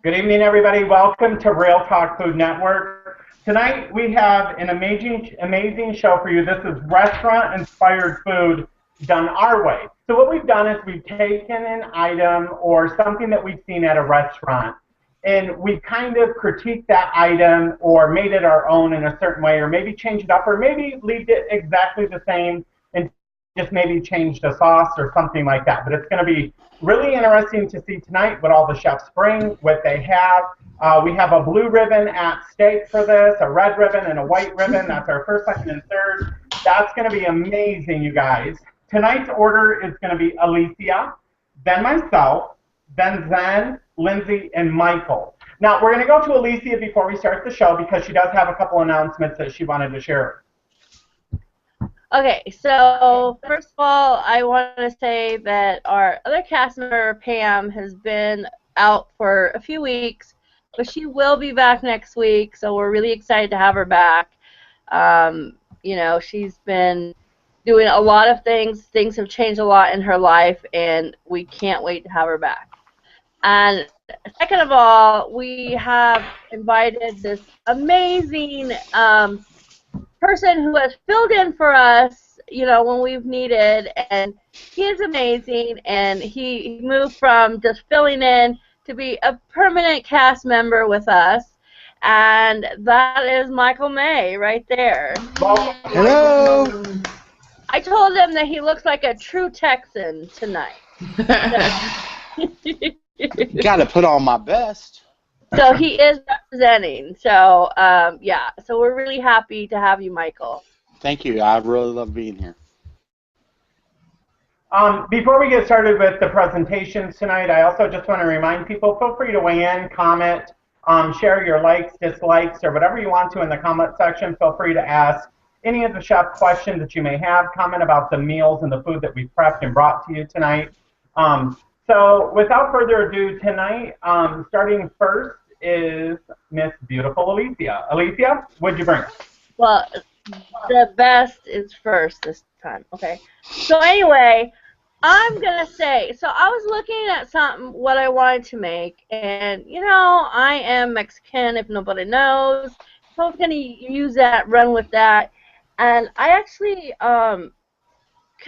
Good evening, everybody. Welcome to Real Talk Food Network. Tonight we have an amazing show for you. This is restaurant-inspired food done our way. So what we've done is we've taken an item or something that we've seen at a restaurant, and we've kind of critiqued that item or made it our own in a certain way, or maybe changed it up, or maybe leave it exactly the same and just maybe change the sauce or something like that. But it's going to be really interesting to see tonight what all the chefs bring, what they have. We have a blue ribbon at stake for this, a red ribbon and a white ribbon. That's our first, second, and third. That's going to be amazing, you guys. Tonight's order is going to be Alicia, then myself, then Zen, Lindsay, and Michael. Now, we're going to go to Alicia before we start the show because she does have a couple announcements that she wanted to share. Okay, so first of all, I want to say that our other cast member, Pam, has been out for a few weeks, but she will be back next week, so we're really excited to have her back. You know, she's been doing a lot of things. Things have changed a lot in her life, and we can't wait to have her back. And second of all, we have invited this amazing person who has filled in for us, you know, when we've needed, and he is amazing, and he moved from just filling in to be a permanent cast member with us, and that is Michael May right there. Hello! I told him that he looks like a true Texan tonight. Gotta put on my best. So he is representing. So, yeah. So we're really happy to have you, Michael. Thank you. I really love being here. Before we get started with the presentations tonight, I also just want to remind people, feel free to weigh in, comment, share your likes, dislikes, or whatever you want to in the comment section. Feel free to ask any of the chef questions that you may have, comment about the meals and the food that we've prepped and brought to you tonight. So without further ado, tonight, starting first is Miss Beautiful Alicia. Alicia, what'd you bring? Well, the best is first this time. Okay. So anyway, I'm going to say, so I was looking at what I wanted to make, and, you know, I am Mexican, if nobody knows. So I was going to use that, run with that. And I actually kind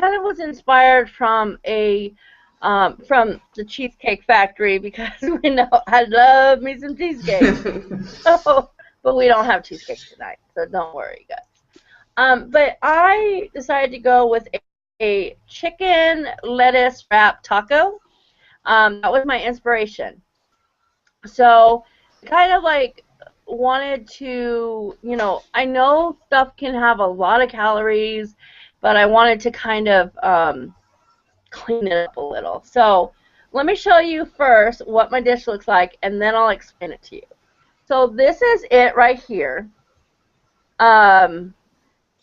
of was inspired from from the Cheesecake Factory, because we know I love me some cheesecake. But we don't have cheesecake tonight, so don't worry, guys. But I decided to go with a chicken lettuce wrap taco. That was my inspiration. So kind of like wanted to, you know, I know stuff can have a lot of calories, but I wanted to kind of clean it up a little. So let me show you first what my dish looks like, and then I'll explain it to you. So this is it right here. And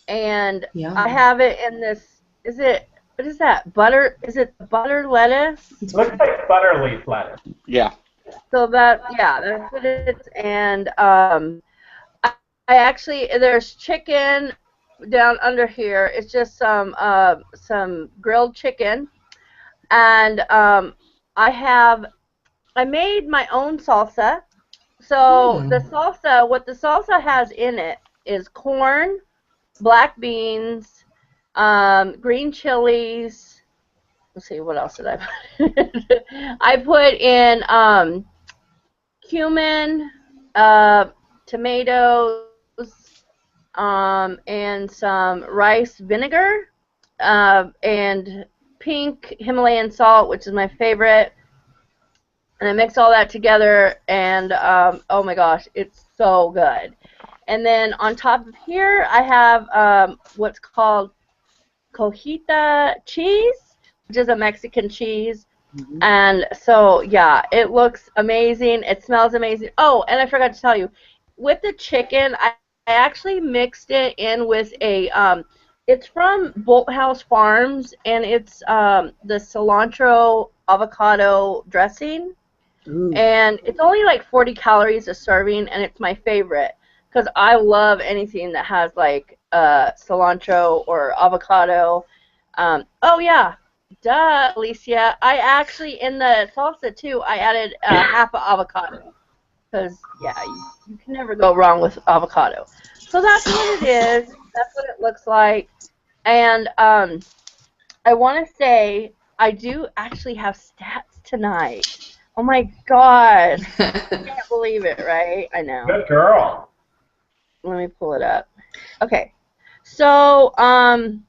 Yum. I have it in this, what is that, butter, is it butter lettuce? It looks like butter leaf lettuce. Yeah. So that, yeah, that's what it is. And I actually, there's chicken down under here. It's just some grilled chicken. And I made my own salsa. So the salsa, what the salsa has in it is corn, black beans, green chilies. Let's see, what else did I put? I put in cumin, tomatoes, and some rice vinegar, and pink Himalayan salt, which is my favorite. And I mix all that together, and oh my gosh, it's so good. And then on top of here, I have what's called cojita cheese, which is a Mexican cheese. Mm-hmm. And so, yeah, it looks amazing. It smells amazing. Oh, and I forgot to tell you, with the chicken, I actually mixed it in with a, it's from Bolthouse Farms, and it's the cilantro avocado dressing. Ooh. And it's only like 40 calories a serving, and it's my favorite because I love anything that has like cilantro or avocado. Oh yeah, duh, Alicia. I actually, in the salsa too, I added half an avocado. because, yeah, you can never go wrong with avocado. So that's what it is. That's what it looks like. And I want to say I do actually have stats tonight. Oh, my gosh. I can't believe it, right? I know. Good girl. Let me pull it up. Okay. So, I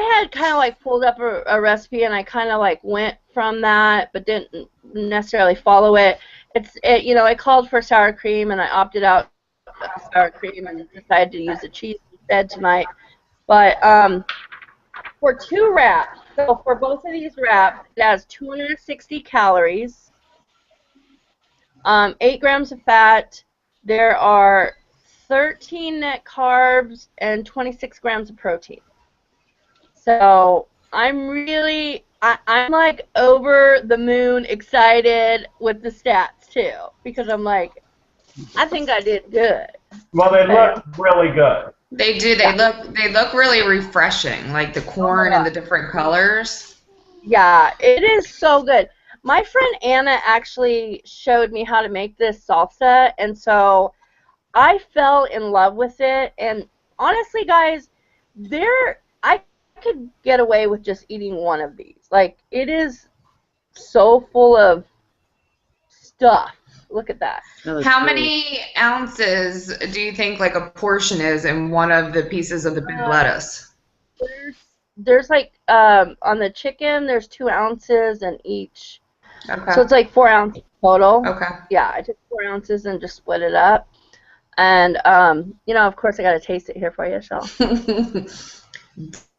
had kind of like pulled up a recipe, and I kind of like went from that, but didn't necessarily follow it. It called for sour cream, and I opted out of sour cream and decided to use the cheese instead tonight. But for 2 wraps, so for both of these wraps, it has 260 calories, 8 grams of fat. There are 13 net carbs and 26 grams of protein. So I'm like over the moon excited with the stats too, because I'm like, I think I did good. Well, they look really good. They do. They look really refreshing, like the corn and the different colors. Yeah, it is so good. My friend Anna actually showed me how to make this salsa, and so I fell in love with it. And honestly, guys, I could get away with just eating one of these. Like, it is so full of stuff. Look at that. How many ounces do you think like a portion is in one of the pieces of the big lettuce? There's like on the chicken, there's 2 ounces in each. Okay. So it's like 4 ounces total. Okay. Yeah, I took 4 ounces and just split it up. And of course, I gotta taste it here for you, so.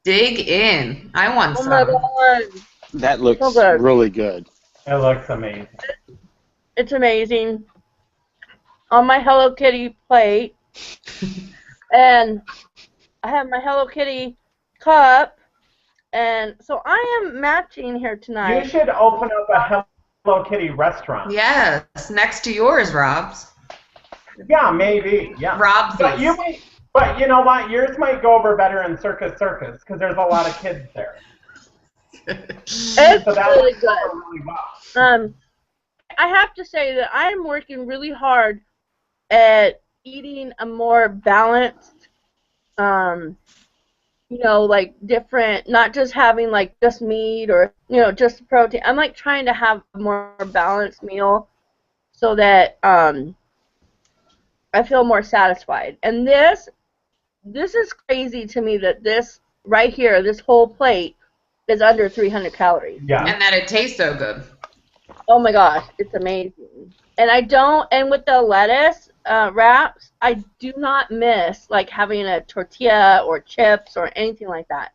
Dig in. I want Oh some. my God. That looks So good. really good. It looks amazing. It's amazing. On my Hello Kitty plate, and I have my Hello Kitty cup, and so I am matching here tonight. You should open up a Hello Kitty restaurant. Yes, next to yours, Rob's. Yeah, maybe. Yeah. Rob's. But you know what? Yours might go over better in Circus because there's a lot of kids there. It's So that really would go good. really well. I have to say that I am working really hard at eating a more balanced, like different, not just having like just meat or, just protein. I'm like trying to have a more balanced meal so that I feel more satisfied. And this is crazy to me that this right here, this whole plate is under 300 calories. Yeah. And that it tastes so good. Oh my gosh, it's amazing. And with the lettuce wraps, I do not miss like having a tortilla or chips or anything like that.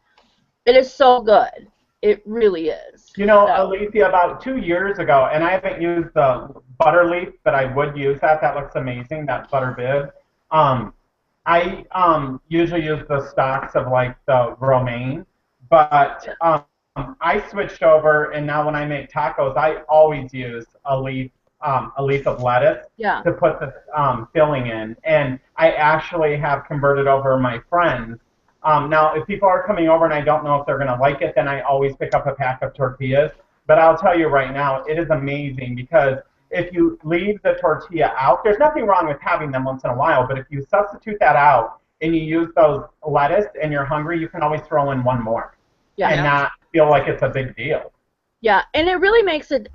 It is so good. It really is. Alicia, about 2 years ago, and I haven't used the butter leaf, but I would use that. That looks amazing, that butter bib. I usually use the stalks of like the romaine, but I switched over, and now when I make tacos, I always use a leaf of lettuce to put the filling in. And I actually have converted over my friends. Now, if people are coming over and I don't know if they're going to like it, then I always pick up a pack of tortillas. But I'll tell you right now, it is amazing because if you leave the tortilla out, there's nothing wrong with having them once in a while, but if you substitute that out and you use those lettuce and you're hungry, you can always throw in one more and not feel like it's a big deal. Yeah, and it really makes it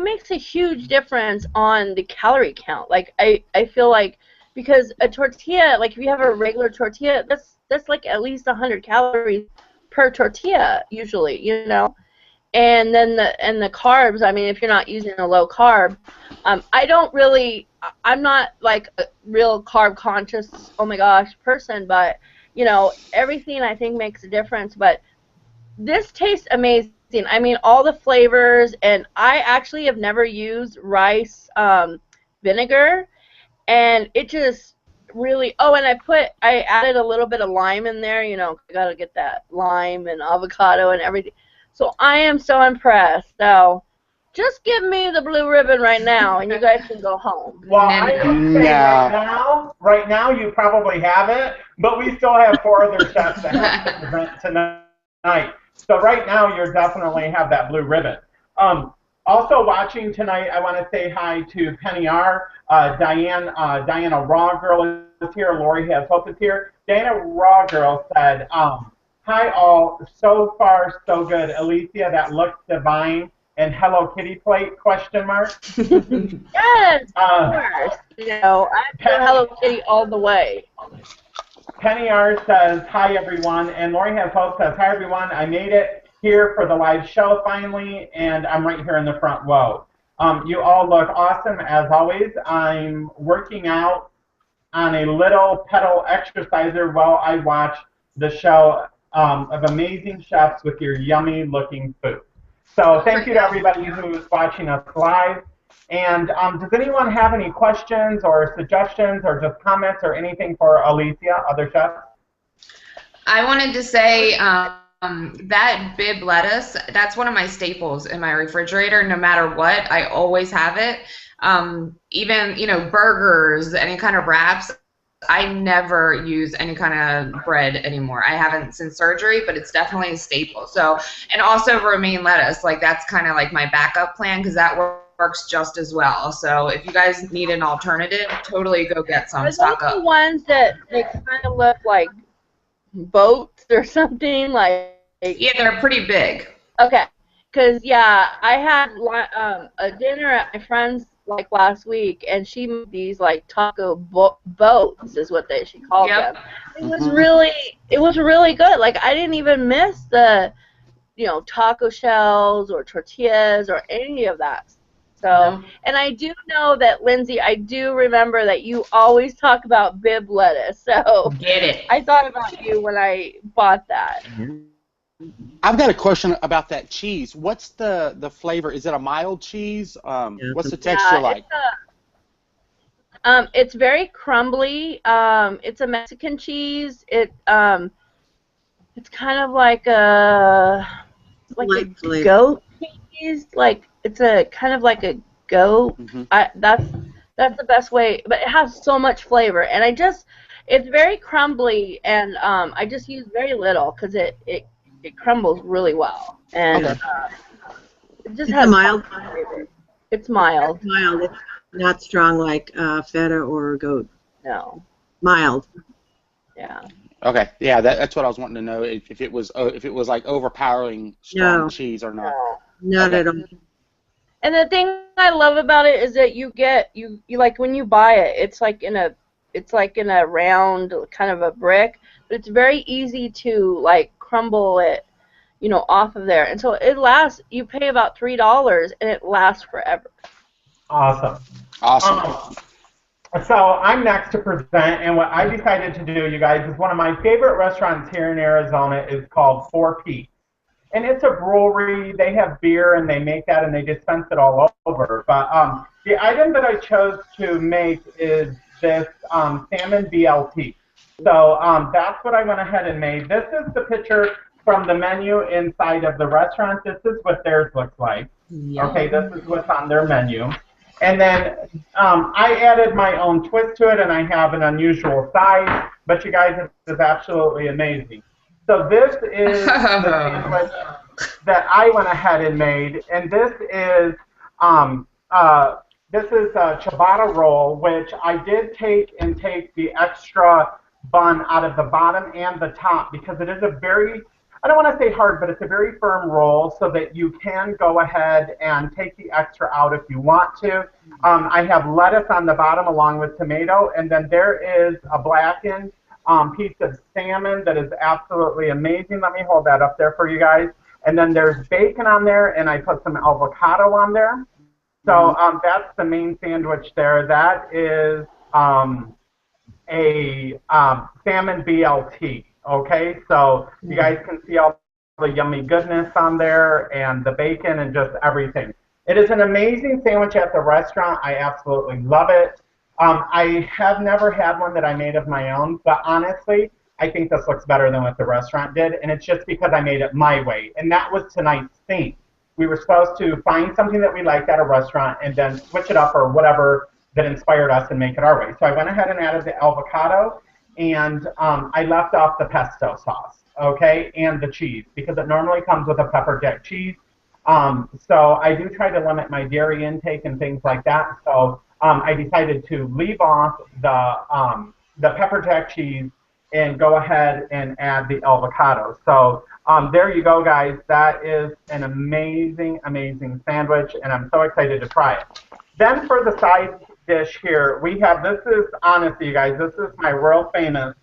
makes a huge difference on the calorie count. Like, I feel like, because a tortilla, like if you have a regular tortilla, that's like at least 100 calories per tortilla usually, And then the carbs, if you're not using a low carb, I'm not like a real carb conscious, oh my gosh, person, but, everything I think makes a difference. But this tastes amazing. All the flavors, and I actually have never used rice vinegar, and it just really, and I added a little bit of lime in there, gotta get that lime and avocado and everything. So I am so impressed. So just give me the blue ribbon right now, and you guys can go home. Well, I would say right now you probably have it, but we still have 4 other chefs that have to present tonight. So right now you definitely have that blue ribbon. Also watching tonight, I want to say hi to Penny R. Diana Raw Girl is here. Lori Has Hope is here. Diana Raw Girl said, hi all, so far so good. Alicia, that looks divine. And Hello Kitty plate, question mark. Yes, of course. You know, I'm Hello Kitty all the way. Penny R says, hi everyone. And Lori Has Hope says, hi everyone. I made it here for the live show finally, and I'm right here in the front row. You all look awesome as always. I'm working out on a little pedal exerciser while I watch the show of amazing chefs with your yummy looking food. So thank you to everybody who's watching us live. And does anyone have any questions or suggestions or just comments or anything for Alicia, other chefs? I wanted to say that Bib lettuce, that's one of my staples in my refrigerator. No matter what, I always have it. Even, you know, burgers, any kind of wraps, I never use any kind of bread anymore. I haven't since surgery, but it's definitely a staple. So, and also romaine lettuce, like that's kind of like my backup plan because that works just as well. So if you guys need an alternative, totally go get some. Are Stock those up. the ones that they kind of look like boats or something? Like, yeah, they're pretty big. Okay, because yeah, I had a dinner at my friend's like last week, and she made these like taco boats, is what she called them. It was really good. Like I didn't even miss the, you know, taco shells or tortillas or any of that. So, and I do know that, Lindsay, I do remember that you always talk about Bib lettuce. So get it. I thought about you when I bought that. I've got a question about that cheese. What's the flavor? Is it a mild cheese? What's the texture like? It's very crumbly. It's a Mexican cheese. It's kind of like a goat cheese. Like it's a kind of like a goat. That's the best way. But it has so much flavor, and it's very crumbly, and I just use very little because it crumbles really well, and it just has mild flavor. It's mild. It's mild. It's not strong like feta or goat. No. Mild. Yeah. Okay. Yeah, that's what I was wanting to know, if it was like overpowering strong cheese or not. Not at all. And the thing I love about it is that you like when you buy it, it's like in a round kind of a brick, but it's very easy to like crumble it, you know, off of there. And so it lasts, you pay about $3 and it lasts forever. Awesome. So I'm next to present, and what I decided to do, you guys, is one of my favorite restaurants here in Arizona is called 4P. And it's a brewery. They have beer, and they make that, and they dispense it all over. But the item that I chose to make is this salmon BLT. So that's what I went ahead and made. This is the picture from the menu inside of the restaurant. This is what theirs looks like. Okay, this is what's on their menu. And then I added my own twist to it, and I have an unusual size, but you guys, it is absolutely amazing. So this is the sandwich that I went ahead and made, and this is a ciabatta roll, which I did take the extra bun out of the bottom and the top because it is a very, I don't want to say hard, but it's a very firm roll so that you can go ahead and take the extra out if you want to. I have lettuce on the bottom along with tomato, and then there is a blackened piece of salmon that is absolutely amazing. Let me hold that up there for you guys. And then there's bacon on there, and I put some avocado on there. So that's the main sandwich there. That is a salmon BLT. Okay, so you guys can see all the yummy goodness on there and the bacon and just everything. It is an amazing sandwich at the restaurant. I absolutely love it. I have never had one that I made of my own, but honestly, I think this looks better than what the restaurant did, and it's just because I made it my way, and that was tonight's theme. We were supposed to find something that we liked at a restaurant and then switch it up or whatever that inspired us and make it our way. So I went ahead and added the avocado, and I left off the pesto sauce, okay, and the cheese, because it normally comes with a pepper jack cheese. So I do try to limit my dairy intake and things like that. So I decided to leave off the pepper jack cheese and go ahead and add the avocado. So there you go, guys. That is an amazing, amazing sandwich, and I'm so excited to try it. Then for the side dish here, we have, this is, honestly, you guys, this is my world famous,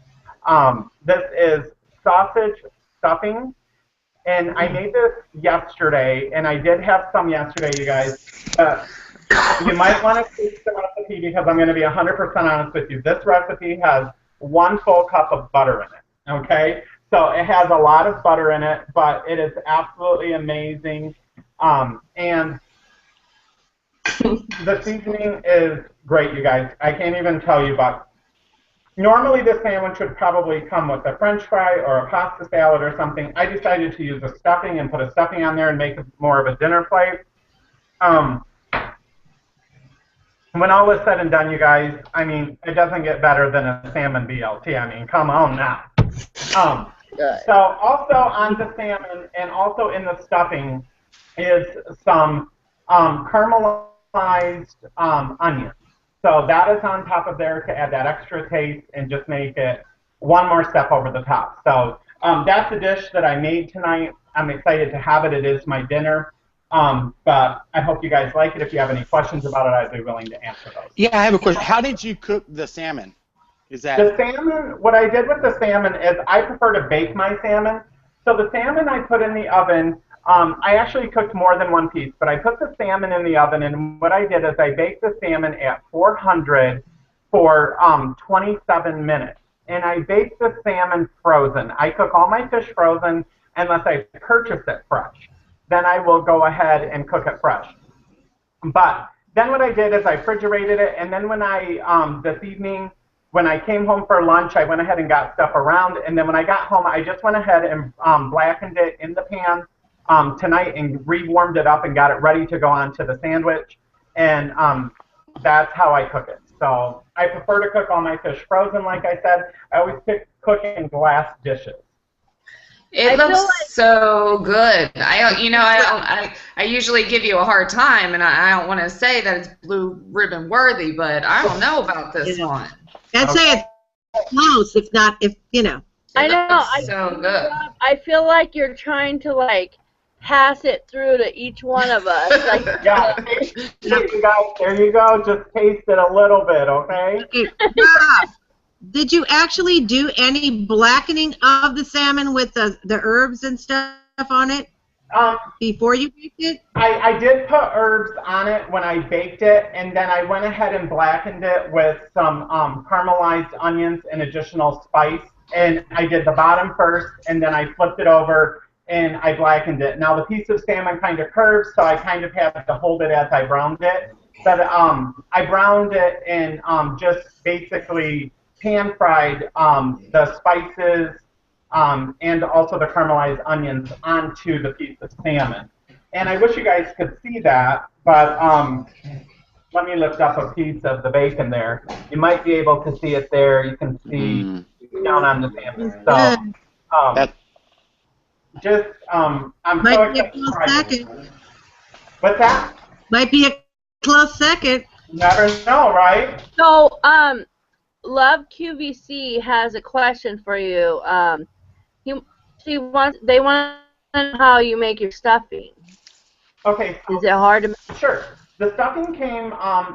this is sausage stuffing. And I made this yesterday, and I did have some yesterday, you guys. You might want to tweak the recipe because I'm going to be 100% honest with you. This recipe has 1 full cup of butter in it, okay? So it has a lot of butter in it, but it is absolutely amazing. And the seasoning is great, you guys. I can't even tell you, but normally this sandwich would probably come with a French fry or a pasta salad or something. I decided to use a stuffing and put a stuffing on there and make it more of a dinner plate. When all is said and done, you guys, I mean, it doesn't get better than a salmon BLT. I mean, come on now. So also on the salmon and also in the stuffing is some caramelized onions. So that is on top of there to add that extra taste and just make it one more step over the top. So that's a dish that I made tonight. I'm excited to have it. It is my dinner. But I hope you guys like it. If you have any questions about it, I'd be willing to answer those. Yeah, I have a question. How did you cook the salmon? Is that the salmon? What I did with the salmon is I prefer to bake my salmon. So the salmon I put in the oven. I actually cooked more than 1 piece, but I put the salmon in the oven, and what I did is I baked the salmon at 400 for 27 minutes. And I baked the salmon frozen. I cook all my fish frozen unless I purchase it fresh. Then I will go ahead and cook it fresh. But then what I did is I refrigerated it, and then when I, this evening, when I came home for lunch, I went ahead and got stuff around, and then when I got home, I just went ahead and blackened it in the pan tonight and re-warmed it up and got it ready to go onto the sandwich, and that's how I cook it. So I prefer to cook all my fish frozen, like I said. I always cook in glass dishes. It looks so good. I usually give you a hard time, and I don't want to say that it's blue ribbon worthy, but I don't know about this one. I'd say it's close, if not, if you know. I know. So good. I feel like you're trying to pass it through to each one of us. Yeah, you guys, there you go. Just taste it a little bit, okay? Rob, did you actually do any blackening of the salmon with the herbs and stuff on it before you baked it? I did put herbs on it when I baked it, and then I went ahead and blackened it with some caramelized onions and additional spice. And I did the bottom first, and then I flipped it over, and I blackened it. Now, the piece of salmon kind of curves, so I kind of had to hold it as I browned it. But I browned it and just basically pan-fried the spices and also the caramelized onions onto the piece of salmon. And I wish you guys could see that, but let me lift up a piece of the bacon there. You might be able to see it there. You can see down on the salmon. So, I'm so excited to try it. What's that? Might be a close second. Never know, right? So, Love QVC has a question for you. They want to know how you make your stuffing. Okay. Is it hard to make? Sure. The stuffing came,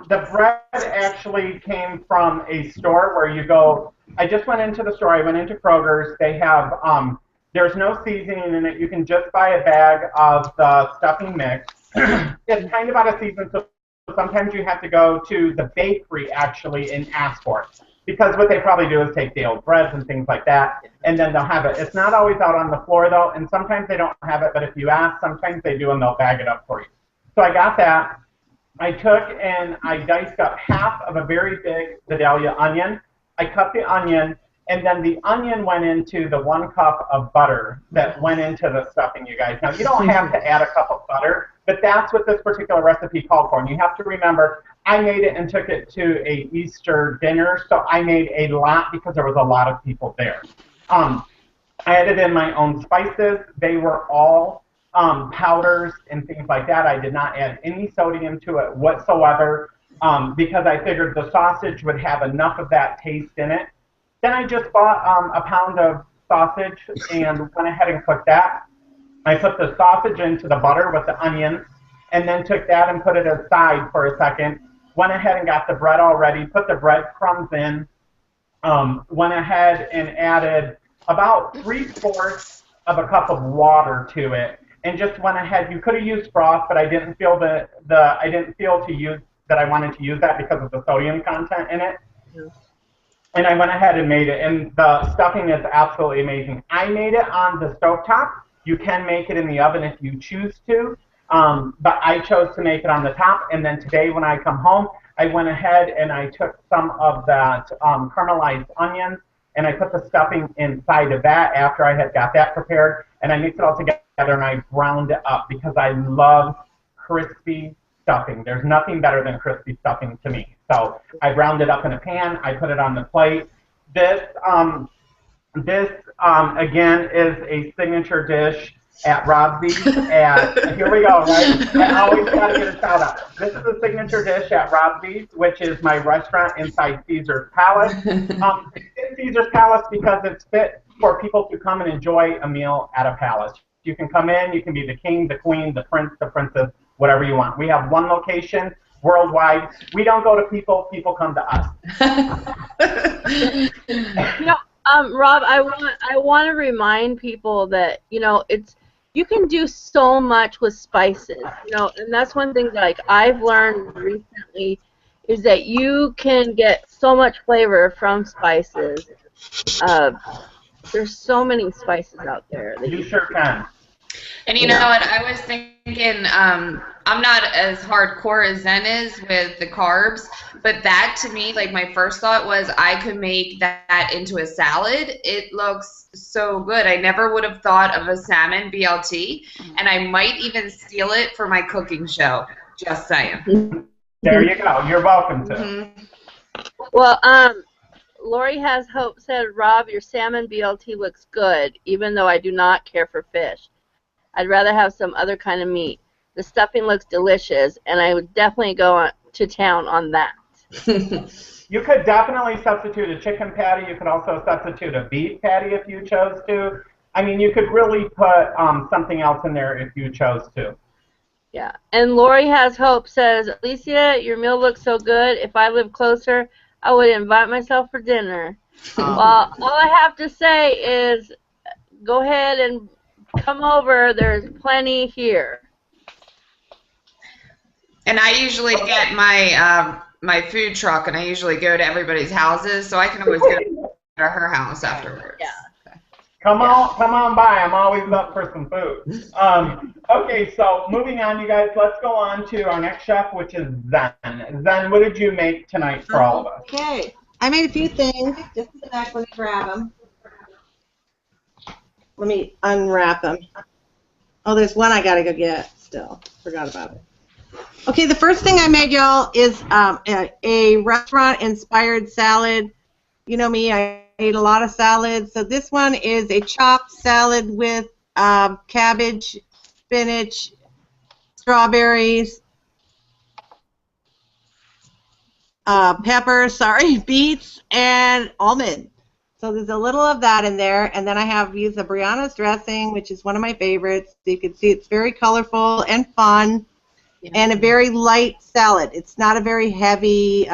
the bread actually came from a store where you go. I just went into the store. I went into Kroger's. They have, there's no seasoning in it. You can just buy a bag of the stuffing mix. It's kind of out of season, so sometimes you have to go to the bakery actually and ask for it. Because what they probably do is take the old breads and things like that, and then they'll have it. It's not always out on the floor, though, and sometimes they don't have it, but if you ask, sometimes they do, and they'll bag it up for you. So I got that. I took and I diced up half of a very big Vidalia onion. I cut the onion, and then the onion went into the 1 cup of butter that went into the stuffing, you guys. Now, you don't have to add a cup of butter, but that's what this particular recipe called for. And you have to remember, I made it and took it to a Easter dinner, so I made a lot because there was a lot of people there. I added in my own spices. They were all powders and things like that. I did not add any sodium to it whatsoever because I figured the sausage would have enough of that taste in it. Then I just bought a pound of sausage and went ahead and cooked that. I put the sausage into the butter with the onions and then took that and put it aside for a second. Went ahead and got the bread all ready, put the breadcrumbs in, went ahead and added about 3/4 of a cup of water to it, and just went ahead. You could have used broth, but I didn't feel that I wanted to use that because of the sodium content in it. Yeah. And I went ahead and made it, and the stuffing is absolutely amazing. I made it on the stovetop. You can make it in the oven if you choose to. But I chose to make it on the top, and then today when I come home, I went ahead and I took some of that caramelized onions, and I put the stuffing inside of that after I had got that prepared, and I mixed it all together and I browned it up because I love crispy stuffing. There's nothing better than crispy stuffing to me. So I browned it up in a pan, I put it on the plate. This again, is a signature dish at Rob's. Here we go, right? I always got to get a shout out. This is a signature dish at Rob's, which is my restaurant inside Caesar's Palace. It's Caesar's Palace because it's fit for people to come and enjoy a meal at a palace. You can come in, you can be the king, the queen, the prince, the princess, whatever you want. We have one location worldwide. We don't go to people, people come to us. Rob, I want to remind people that, you can do so much with spices, and that's one thing that I've learned recently is that you can get so much flavor from spices. There's so many spices out there. You sure can. And you know what, I was thinking, I'm not as hardcore as Zen is with the carbs, but that to me, my first thought was I could make that into a salad. It looks so good. I never would have thought of a salmon BLT, and I might even steal it for my cooking show. Just saying. There you go. You're welcome to. Mm-hmm. Well, Lori Has Hope said, Rob, your salmon BLT looks good, even though I do not care for fish. I'd rather have some other kind of meat. The stuffing looks delicious, and I would definitely go to town on that. You could definitely substitute a chicken patty. You could also substitute a beef patty if you chose to. I mean, you could really put something else in there if you chose to. Yeah. And Lori Has Hope says, Alicia, your meal looks so good. If I lived closer, I would invite myself for dinner. Well, all I have to say is go ahead and come over. There's plenty here. And I usually get my food truck, and I usually go to everybody's houses, so I can always go to her house afterwards. Yeah. Come on by. I'm always up for some food. Okay, so moving on, you guys, let's go on to our next chef, which is Zen. Zen, what did you make tonight for all of us? Okay, I made a few things. Just a sec, let me grab them. Let me unwrap them. Oh, there's one I gotta go get still. Forgot about it. Okay, the first thing I made, y'all, is a restaurant-inspired salad. You know me, I ate a lot of salads. So this one is a chopped salad with cabbage, spinach, strawberries, peppers, beets, and almond. So there's a little of that in there, and then I have used the Brianna's dressing, which is one of my favorites. You can see it's very colorful and fun, and a very light salad. It's not a very heavy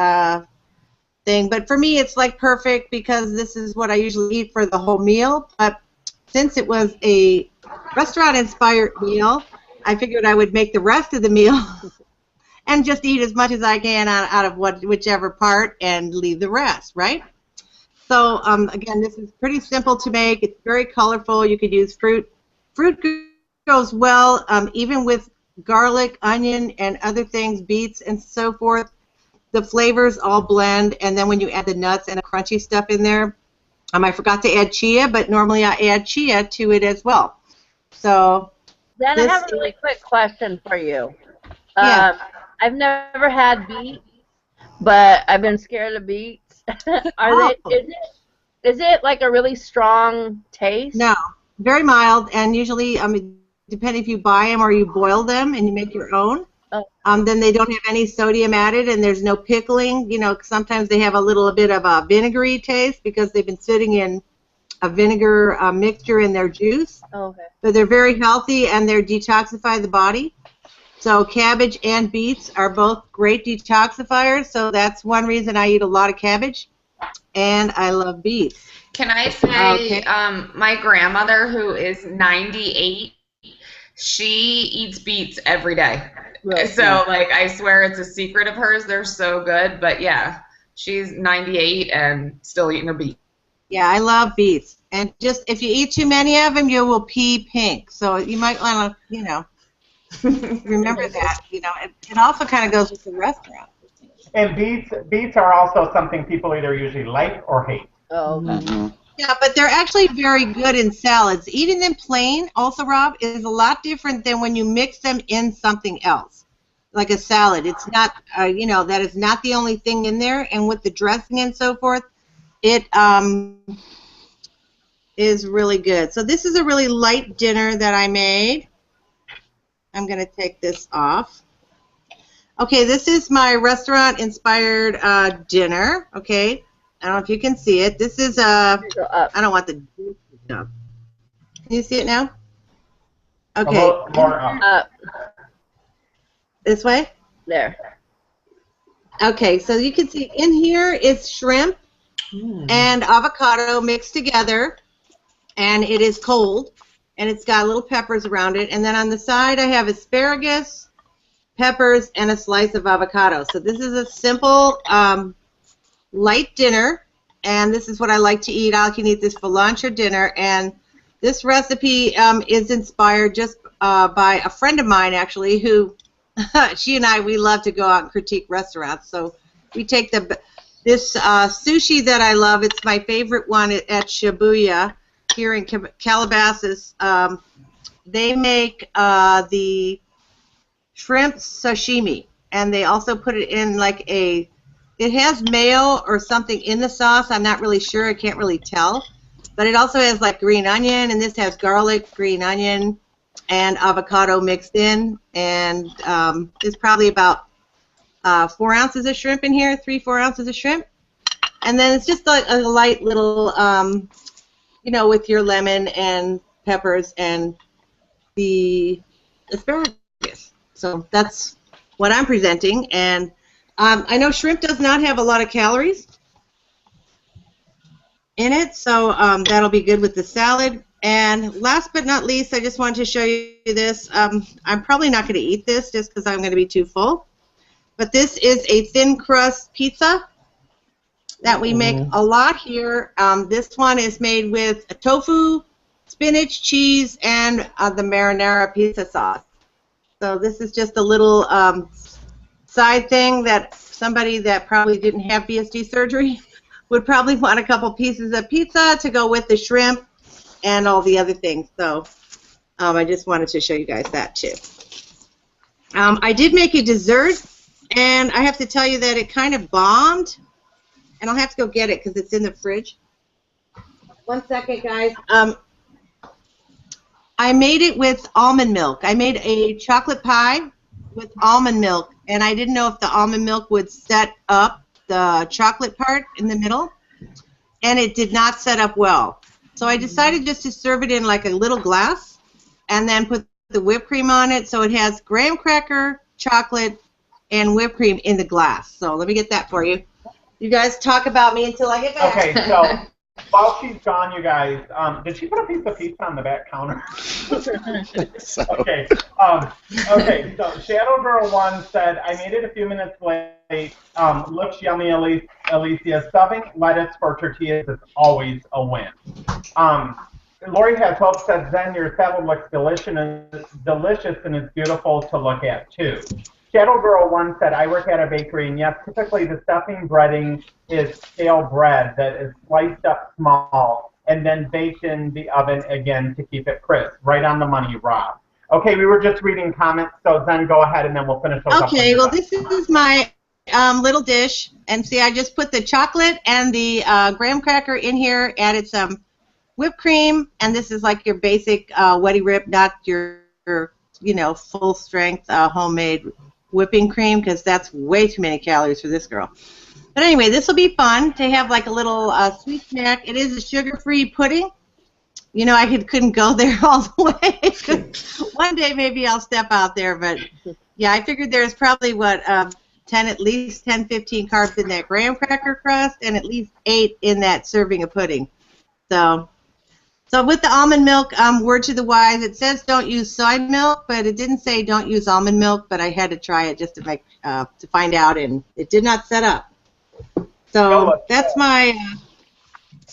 thing, but for me it's perfect because this is what I usually eat for the whole meal. But since it was a restaurant-inspired meal, I figured I would make the rest of the meal and just eat as much as I can out of whichever part and leave the rest, right? So again, this is pretty simple to make. It's very colorful. You could use fruit. Fruit goes well even with garlic, onion, and other things, beets, and so forth. The flavors all blend, and then when you add the nuts and the crunchy stuff in there, I forgot to add chia, but normally I add chia to it as well. So then I have a really quick question for you. Yeah. I've never had beets, but I've been scared of beets. Is it like a really strong taste? No, very mild, and usually depending if you buy them or you boil them and you make your own. Oh. Then they don't have any sodium added, and there's no pickling. You know, sometimes they have a little bit of a vinegary taste because they've been sitting in a vinegar mixture in their juice. Okay. But they're very healthy, and they detoxify the body. So cabbage and beets are both great detoxifiers, so that's one reason I eat a lot of cabbage, and I love beets. Can I say, my grandmother, who is 98, she eats beets every day. Really? So, like, I swear it's a secret of hers. They're so good. But, yeah, she's 98 and still eating her beets. Yeah, I love beets. And just if you eat too many of them, you will pee pink. So you might want to, you know, remember that. You know, it also kind of goes with the restaurant. And beets are also something people either usually like or hate. Oh, okay. Mm-hmm. Yeah, but they're actually very good in salads. Eating them plain, also, Rob, is a lot different than when you mix them in something else, like a salad. It's not, you know, that is not the only thing in there. And with the dressing and so forth, it is really good. So this is a really light dinner that I made. I'm going to take this off. Okay, this is my restaurant-inspired dinner, okay? I don't know if you can see it. This is I don't want the no. Can you see it now? Okay. More up. This way? There. Okay, so you can see in here is shrimp and avocado mixed together, and it is cold, and it's got little peppers around it. And then on the side I have asparagus, peppers, and a slice of avocado. So this is a simple light dinner, and this is what I like to eat. I can eat this for lunch or dinner, and this recipe is inspired just by a friend of mine, actually, who she and I, we love to go out and critique restaurants. So we take this sushi that I love. It's my favorite one at Shibuya here in Calabasas. They make the shrimp sashimi, and they also put it in like it has mayo or something in the sauce. I'm not really sure. I can't really tell. But it also has like green onion, and this has garlic, green onion, and avocado mixed in. And there's probably about 4 ounces of shrimp in here, 3-4 ounces of shrimp. And then it's just like a light little, you know, with your lemon and peppers and the asparagus. So that's what I'm presenting. And I know shrimp does not have a lot of calories in it, so that'll be good with the salad. And last but not least, I just wanted to show you this. I'm probably not going to eat this just because I'm going to be too full. But this is a thin crust pizza that we make a lot here. This one is made with tofu, spinach, cheese, and the marinara pizza sauce. So this is just a little side thing that somebody that probably didn't have BSD surgery would probably want a couple pieces of pizza to go with the shrimp and all the other things. So I just wanted to show you guys that too. I did make a dessert, and I have to tell you that it kind of bombed, and I'll have to go get it because it's in the fridge. 1 second, guys. I made it with almond milk. I made a chocolate pie with almond milk, and I didn't know if the almond milk would set up the chocolate part in the middle, and it did not set up well. So I decided just to serve it in like a little glass and then put the whipped cream on it, so it has graham cracker, chocolate, and whipped cream in the glass. So let me get that for you. You guys talk about me until I get back. Okay, so while she's gone, you guys, did she put a piece of pizza on the back counter? So. Okay. Okay. So Shadow Girl 1 said, I made it a few minutes late. Looks yummy, Alicia. Stuffing lettuce for tortillas is always a win. Lori has hope said, Zen, your salad looks delicious and is beautiful to look at too. Shadow Girl 1 said, I work at a bakery, and yes, typically the stuffing breading is stale bread that is sliced up small and then baked in the oven again to keep it crisp. Right on the money, Rob. Okay, we were just reading comments, so then go ahead and then we'll finish those up. Okay, well, this is my little dish. And see, I just put the chocolate and the graham cracker in here, added some whipped cream, and this is like your basic Weddy Rip, not your full strength homemade whipping cream, because that's way too many calories for this girl. But anyway, this will be fun to have like a little sweet snack. It is a sugar-free pudding. I couldn't go there all the way. One day maybe I'll step out there, but yeah, I figured there's probably at least 10, 15 carbs in that graham cracker crust, and at least 8 in that serving of pudding. So with the almond milk, word to the wise, it says don't use soy milk, but it didn't say don't use almond milk. But I had to try it just to find out, and it did not set up. So that's my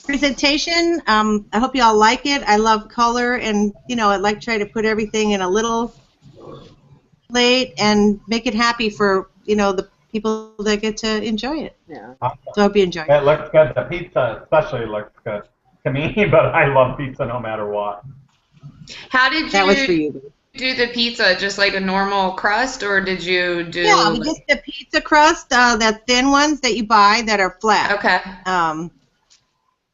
presentation. I hope you all like it. I love color, and I like to try to put everything in a little plate and make it happy for the people that get to enjoy it. Yeah. Awesome. So I hope you enjoy it. It looks good. The pizza especially looks good to me, but I love pizza no matter what. How did That was for you you. do the pizza? Just like a normal crust, or did you do? Yeah, just the pizza crust, the thin ones that you buy that are flat. Okay.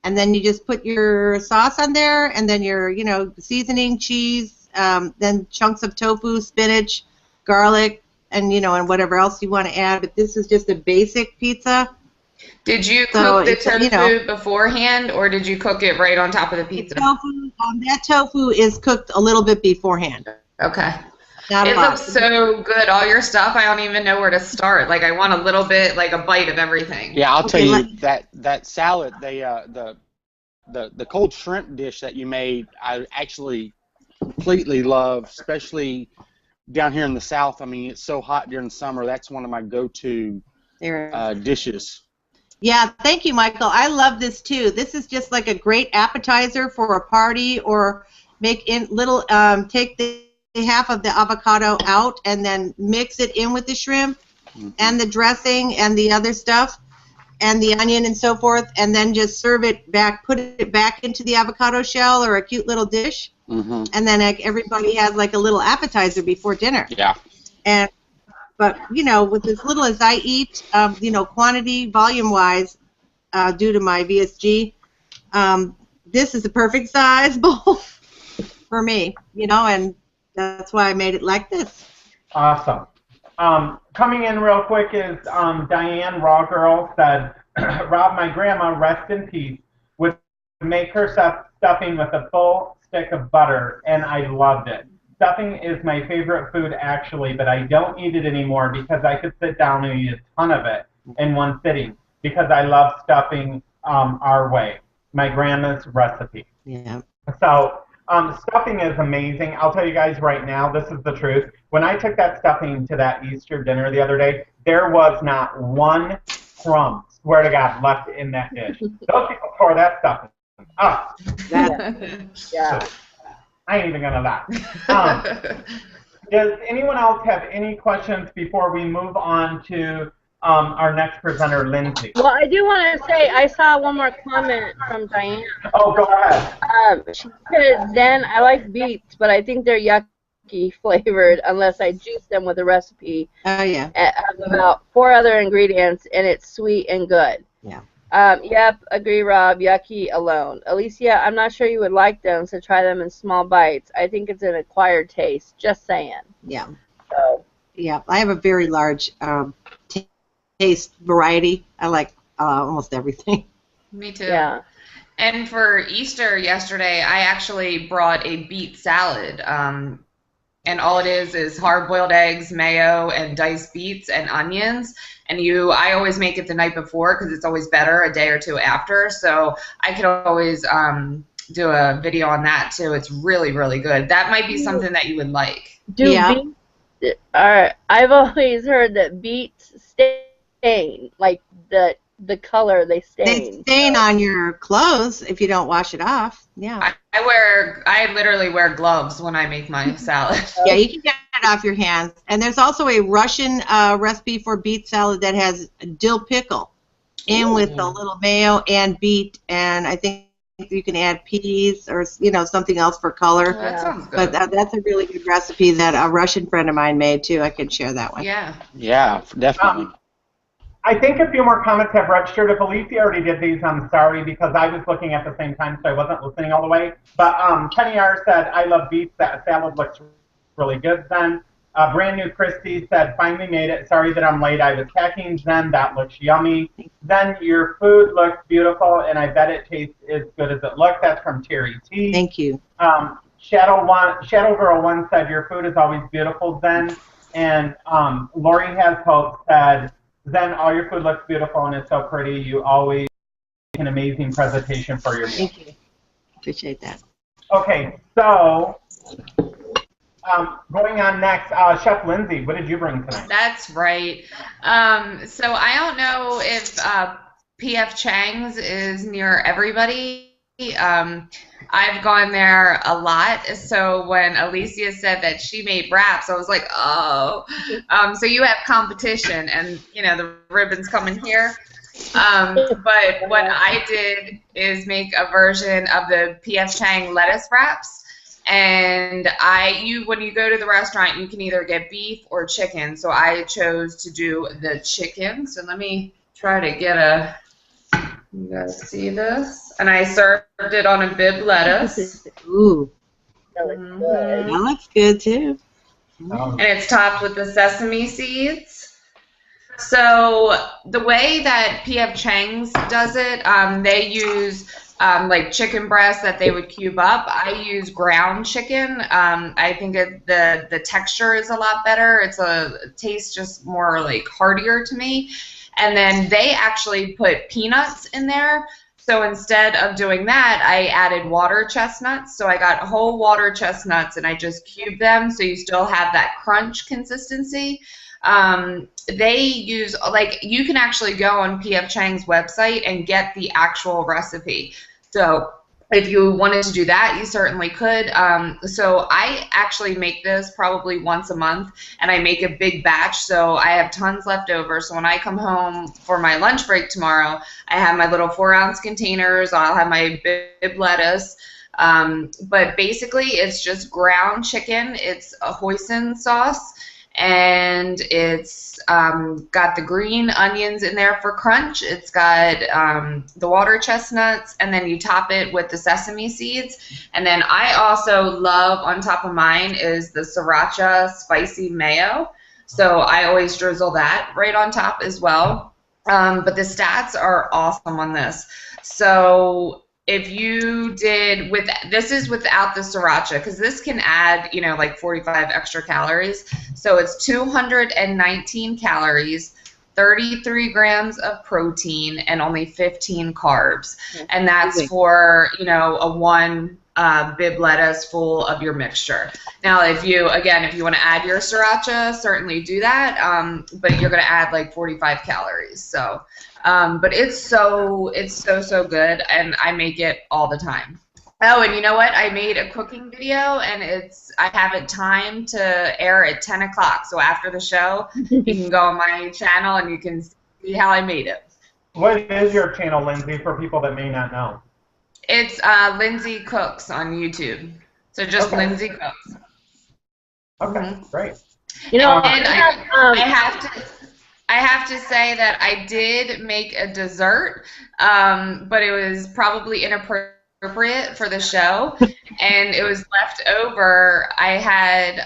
And then you just put your sauce on there, and then your seasoning, cheese, then chunks of tofu, spinach, garlic, and and whatever else you want to add. But this is just a basic pizza. Did you cook the tofu beforehand, or did you cook it right on top of the pizza? That tofu is cooked a little bit beforehand. Okay. Not it a lot. looks so good. All your stuff, I don't even know where to start. Like, I want a little bit, like a bite of everything. Yeah, I'll tell you that salad, the cold shrimp dish that you made, I actually completely love, especially down here in the South. I mean, it's so hot during the summer. That's one of my go-to dishes. Yeah, thank you, Michael. I love this too. This is just like a great appetizer for a party, or make in little. Take the half of the avocado out and then mix it in with the shrimp and the dressing and the other stuff and the onion and so forth, and then just serve it back. Put it back into the avocado shell or a cute little dish, and then everybody has like a little appetizer before dinner. Yeah. But with as little as I eat, quantity, volume-wise, due to my VSG, this is the perfect size bowl for me, and that's why I made it like this. Awesome. Coming in real quick is Diane Raw Girl said, Rob, my grandma, rest in peace, would make her stuffing with a full stick of butter, and I loved it. Stuffing is my favorite food, actually, but I don't eat it anymore because I could sit down and eat a ton of it in one sitting because I love stuffing our way, my grandma's recipe. Yeah. So stuffing is amazing. I'll tell you guys right now, this is the truth. When I took that stuffing to that Easter dinner the other day, there was not one crumb, swear to God, left in that dish. Those people tore that stuffing up. Yeah. I ain't even gonna lie. Does anyone else have any questions before we move on to our next presenter, Lindsay? Well, I do want to say I saw one more comment from Diane. Oh, go ahead. She said, Zen, I like beets, but I think they're yucky flavored unless I juice them with a recipe. Oh, yeah. Of about 4 other ingredients, and it's sweet and good. Yeah. Yep, agree, Rob. Yucky alone. Alicia, I'm not sure you would like them, so try them in small bites. I think it's an acquired taste. Just saying. Yeah. So. Yeah, I have a very large taste variety. I like almost everything. Me too. Yeah. And for Easter yesterday, I actually brought a beet salad. And all it is hard-boiled eggs, mayo, and diced beets and onions. And I always make it the night before because it's always better a day or two after. So I could always do a video on that too. It's really, really good. That might be something that you would like. Beets? I've always heard that beets stain, like the color they stain. They stain on your clothes if you don't wash it off. Yeah. I literally wear gloves when I make my salad. Yeah, you can get it off your hands. And there's also a Russian recipe for beet salad that has dill pickle in with a little mayo and beet, and I think you can add peas or something else for color. That sounds good. But that's a really good recipe that a Russian friend of mine made too. I could share that one. Yeah. Yeah, definitely. I think a few more comments have registered. If Alicia already did these, I'm sorry because I was looking at the same time, so I wasn't listening all the way. But Kenny R said, I love beets. That salad looks really good then. Brand new Christy said, finally made it. Sorry that I'm late. I was hacking Zen. That looks yummy. Then your food looks beautiful, and I bet it tastes as good as it looks. That's from Terry T. Thank you. Shadow Girl 1 said, your food is always beautiful, Zen. And Lori Has Hope said, Zen, all your food looks beautiful and it's so pretty. You always make an amazing presentation for your meal. Thank you. Appreciate that. Okay, so going on next, Chef Lindsay, what did you bring tonight? That's right. So I don't know if P.F. Chang's is near everybody. I've gone there a lot, so when Alicia said that she made wraps, I was like, oh. So you have competition, and, you know, the ribbon's coming here. But what I did is make a version of the P.F. Chang lettuce wraps. And when you go to the restaurant, you can either get beef or chicken. So I chose to do the chicken. So let me try to get you guys see this? And I served it on a bib lettuce. Ooh. That looks good too. Oh. And it's topped with the sesame seeds. So the way that P.F. Chang's does it, they use like chicken breast that they would cube up. I use ground chicken. I think the texture is a lot better. It tastes just more like heartier to me. And then they actually put peanuts in there. So instead of doing that, I added water chestnuts. So I got whole water chestnuts and I just cubed them so you still have that crunch consistency. They use, like, you can actually go on P.F. Chang's website and get the actual recipe. So if you wanted to do that, you certainly could. So I actually make this probably once a month, and I make a big batch, so I have tons left over. So when I come home for my lunch break tomorrow, I have my little 4-ounce containers. I'll have my bib lettuce. But basically, it's just ground chicken. It's a hoisin sauce, and it's got the green onions in there for crunch. It's got the water chestnuts, and then you top it with the sesame seeds. And then I also love, on top of mine, is the sriracha spicy mayo. So I always drizzle that right on top as well. But the stats are awesome on this. So if you did this is without the sriracha, because this can add, like 45 extra calories. So it's 219 calories, 33 grams of protein, and only 15 carbs. And that's for, a 1 bib lettuce full of your mixture. Now, if you want to add your sriracha, certainly do that. But you're going to add like 45 calories. So. But it's so good, and I make it all the time. Oh, and you know what? I made a cooking video, and I have it timed to air at 10 o'clock. So after the show, you can go on my channel and you can see how I made it. What is your channel, Lindsay, for people that may not know? It's Lindsay Cooks on YouTube. So just Lindsay Cooks. Okay, great. And I have to say that I did make a dessert, but it was probably inappropriate for the show, and it was left over. I had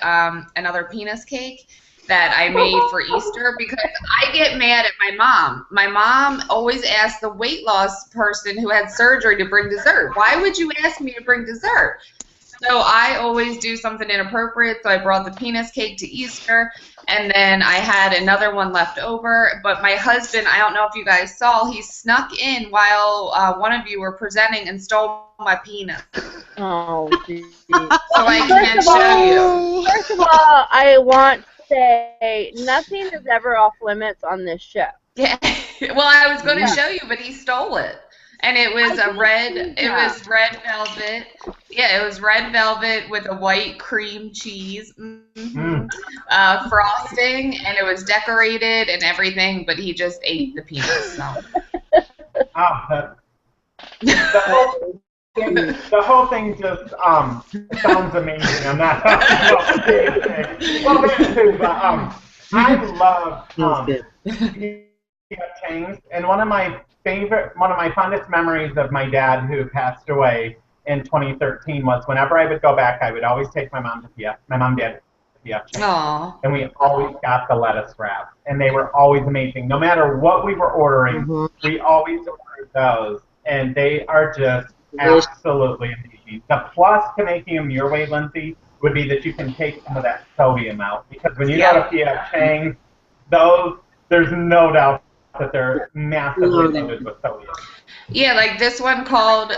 another penis cake that I made for Easter, because I get mad at my mom. My mom always asks the weight loss person who had surgery to bring dessert. Why would you ask me to bring dessert? So I always do something inappropriate, so I brought the penis cake to Easter, and then I had another one left over. But my husband, I don't know if you guys saw, he snuck in while one of you were presenting and stole my penis. Oh, geez. So I can't show you. First of all, I want to say nothing is ever off limits on this show. Yeah. Well, I was going to show you, but he stole it. And it was was red velvet. Yeah, it was red velvet with a white cream cheese frosting, and it was decorated and everything, but he just ate the penis. So. The whole thing just sounds amazing. I'm not I love Chang's, and one of my fondest memories of my dad, who passed away in 2013, was whenever I would go back, I would always take my mom to PF, my mom, dad, P.F. Chang's. Aw. And we always got the lettuce wraps, and they were always amazing. No matter what we were ordering, we always ordered those, and they are just absolutely amazing. The plus to making them your way, Lindsay, would be that you can take some of that sodium out, because when you go to P.F. Chang's, those, there's no doubt that they're massively loaded with sodium. Yeah, like this one called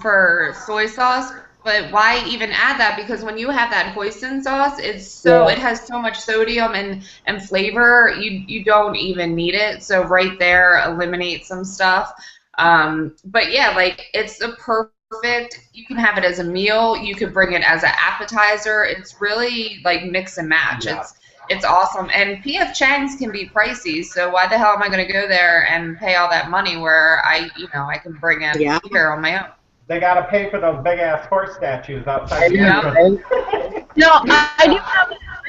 for soy sauce, but why even add that? Because when you have that hoisin sauce, it's so it has so much sodium and flavor, you don't even need it. So right there, eliminate some stuff. But yeah, like it's a perfect. You can have it as a meal. You could bring it as an appetizer. It's really like mix and match. Yeah. It's awesome. And P.F. Chang's can be pricey, so why the hell am I going to go there and pay all that money where I can bring it here on my own? They got to pay for those big-ass horse statues outside the entrance. No, I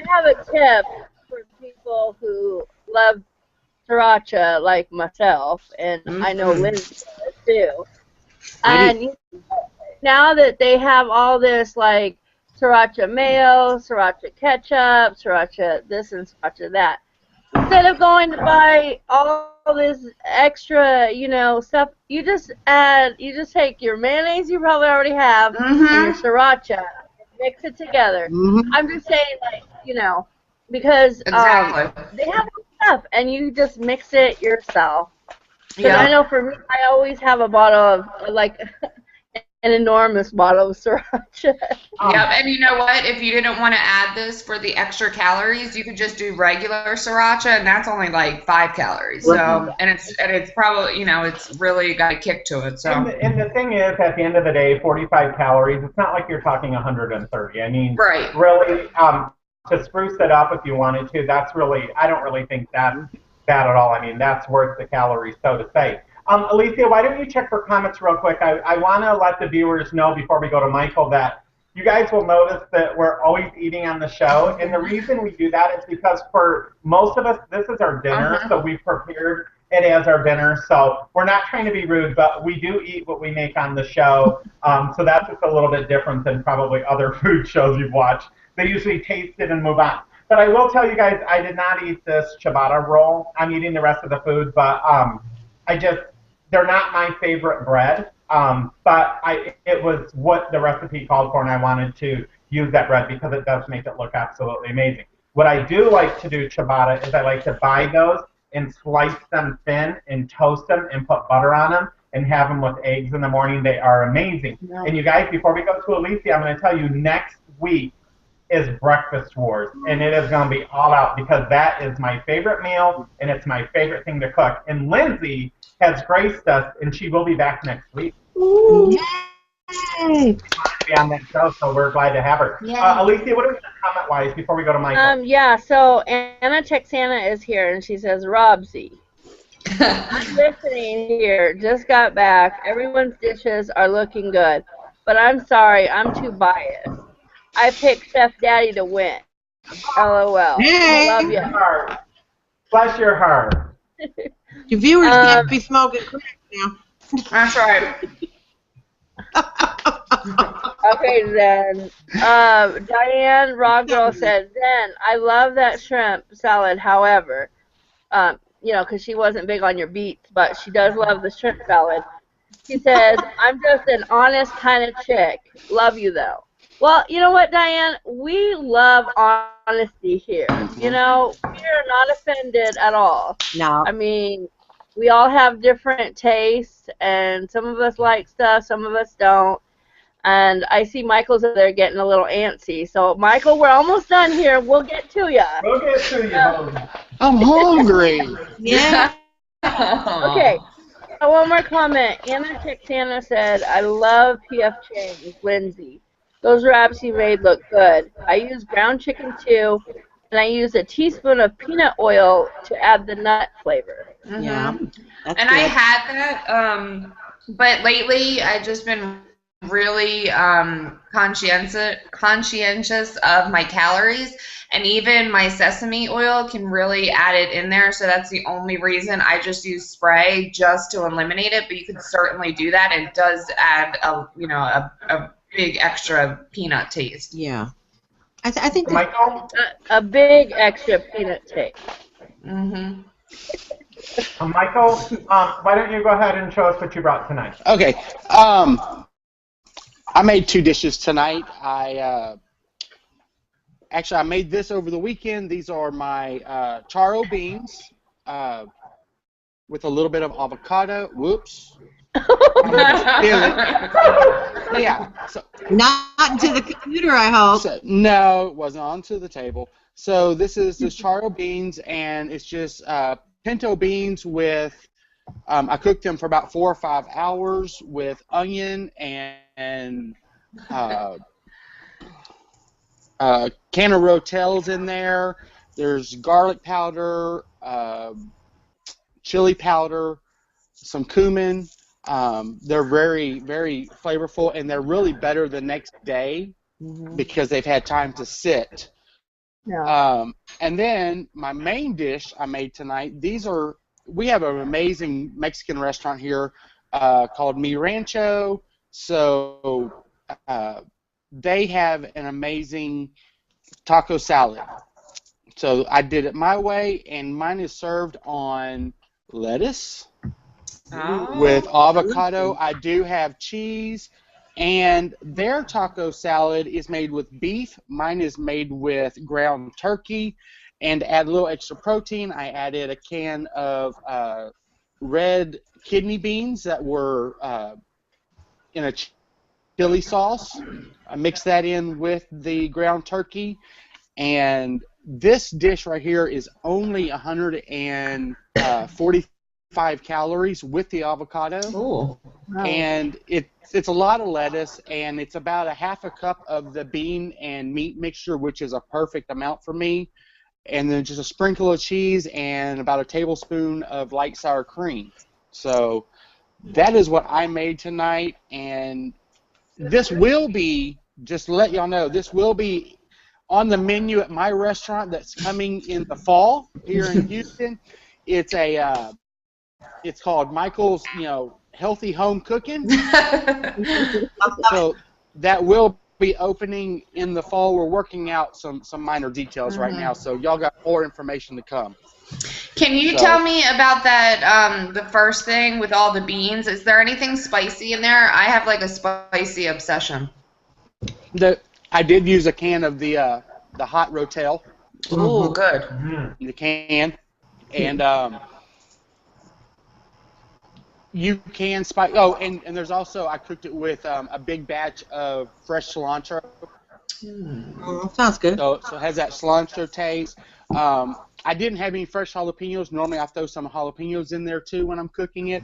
have a tip for people who love sriracha like myself, and I know Lindsay does too. And now that they have all this, like, sriracha mayo, sriracha ketchup, sriracha this and sriracha that. Instead of going to buy all this extra, stuff, you just take your mayonnaise you probably already have and your sriracha, mix it together. I'm just saying, like, because they have stuff and you just mix it yourself. Yeah. I know for me, I always have a bottle of, like, an enormous bottle of sriracha. Yep, and you know what? If you didn't want to add this for the extra calories, you could just do regular sriracha, and that's only like 5 calories. So, and it's probably it's really got a kick to it. So, and the thing is, at the end of the day, 45 calories. It's not like you're talking 130. I mean, really, to spruce it up if you wanted to, that's really. I don't really think that's bad at all. I mean, that's worth the calories, so to say. Alicia, why don't you check for comments real quick? I want to let the viewers know before we go to Michael that you guys will notice that we're always eating on the show. And the reason we do that is because for most of us, this is our dinner, so we've prepared it as our dinner. So we're not trying to be rude, but we do eat what we make on the show. So that's just a little bit different than probably other food shows you've watched. They usually taste it and move on. But I will tell you guys, I did not eat this ciabatta roll. I'm eating the rest of the food, but they're not my favorite bread, but it was what the recipe called for, and I wanted to use that bread because it does make it look absolutely amazing. What I do like to do ciabatta is I like to buy those and slice them thin and toast them and put butter on them and have them with eggs in the morning. They are amazing. Yeah. And you guys, before we go to Alicia, I'm going to tell you next week is Breakfast Wars, and it is going to be all out because that is my favorite meal, and it's my favorite thing to cook. And Lindsay has graced us, and she will be back next week. Ooh. Yay! Be on that show, so we're glad to have her. Alicia, what do we got comment-wise before we go to Michael? Yeah, so Anna Texana is here, and she says, Robsy, I'm listening here, just got back. Everyone's dishes are looking good, but I'm sorry, I'm too biased. I picked Chef Daddy to win. LOL. Hey. I love you. Bless your heart. Your viewers can't be smoking crack now. That's right. Okay, then. Diane Rawgirl said, Zen, I love that shrimp salad, however, because she wasn't big on your beets, but she does love the shrimp salad. She says, I'm just an honest kind of chick. Love you, though. Well, you know what, Diane? We love honesty here. We are not offended at all. No. I mean, we all have different tastes, and some of us like stuff, some of us don't. And I see Michael's over there getting a little antsy. So, Michael, we're almost done here. We'll get to you. We'll get to you. I'm hungry. Yeah. Okay. One more comment. Anna Texana said, I love P.F. Chang's, Lindsay. Those wraps you made look good. I use ground chicken too, and I use a teaspoon of peanut oil to add the nut flavor. Yeah. And good. I had that, but lately I've just been really conscientious of my calories, and even my sesame oil can really add it in there, so that's the only reason I just use spray just to eliminate it, but you can certainly do that. It does add a big extra peanut taste. Yeah. I think that, Michael? A big extra peanut tape. Mm-hmm. Michael, why don't you go ahead and show us what you brought tonight? Okay. I made 2 dishes tonight. Actually, I made this over the weekend. These are my charo beans with a little bit of avocado. Whoops. I'm gonna steal it. Yeah. So, not into the computer, I hope. no, it wasn't onto the table. So this is the charo beans, and it's just pinto beans with. I cooked them for about 4 or 5 hours with onion and can of Rotels in there. There's garlic powder, chili powder, some cumin. They're very, very flavorful, and they're really better the next day because they've had time to sit. Yeah. And then my main dish I made tonight, we have an amazing Mexican restaurant here called Mi Rancho. So they have an amazing taco salad. So I did it my way, and mine is served on lettuce with avocado. I do have cheese, and their taco salad is made with beef. Mine is made with ground turkey. And to add a little extra protein, I added a can of red kidney beans that were in a chili sauce. I mixed that in with the ground turkey. And this dish right here is only 145 calories with the avocado. Ooh. Wow. And it's a lot of lettuce, and it's about a half a cup of the bean and meat mixture, which is a perfect amount for me. And then just a sprinkle of cheese and about a tablespoon of light sour cream. So that is what I made tonight. And this will be, just to let y'all know, this will be on the menu at my restaurant that's coming in the fall here in Houston. It's called Michael's, Healthy Home Cooking. So that will be opening in the fall. We're working out some minor details right now, so y'all got more information to come. Can you tell me about that, the first thing with all the beans? Is there anything spicy in there? I have like a spicy obsession. I did use a can of the hot Rotel. Ooh, good. The can, and you can spice. Oh, and there's also, I cooked it with a big batch of fresh cilantro. Sounds good. So it has that cilantro taste. I didn't have any fresh jalapenos. Normally I throw some jalapenos in there too when I'm cooking it,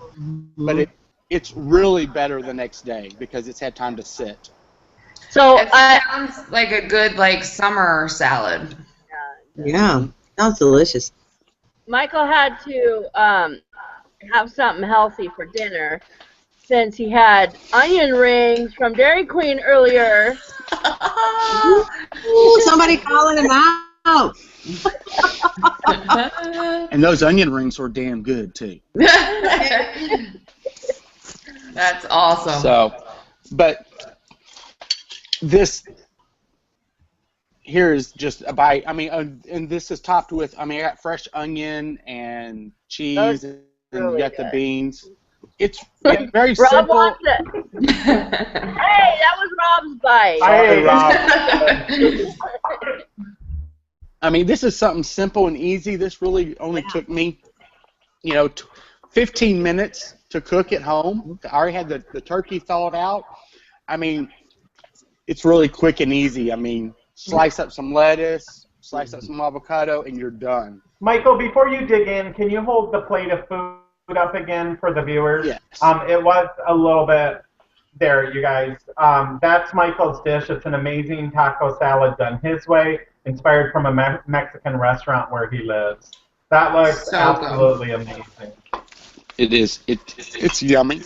but it's really better the next day because it's had time to sit. So It sounds like a good summer salad. Yeah, sounds delicious. Michael had to have something healthy for dinner since he had onion rings from Dairy Queen earlier. Ooh, somebody calling him out. And those onion rings were damn good too. That's awesome. So, but this here is just a bite. I mean, and this is topped with, I got fresh onion and cheese, and you got the beans. It's very Rob simple. wants it. Hey, that was Rob's bite. Hey, Rob. This is something simple and easy. This really only took me, 15 minutes to cook at home. I already had the turkey thawed out. It's really quick and easy. Slice up some lettuce, slice up some avocado, and you're done. Michael, before you dig in, can you hold the plate of food up again for the viewers? Yes. It was a little bit there, you guys. That's Michael's dish. It's an amazing taco salad done his way, inspired from a Mexican restaurant where he lives. That looks So absolutely amazing. It is. It's yummy.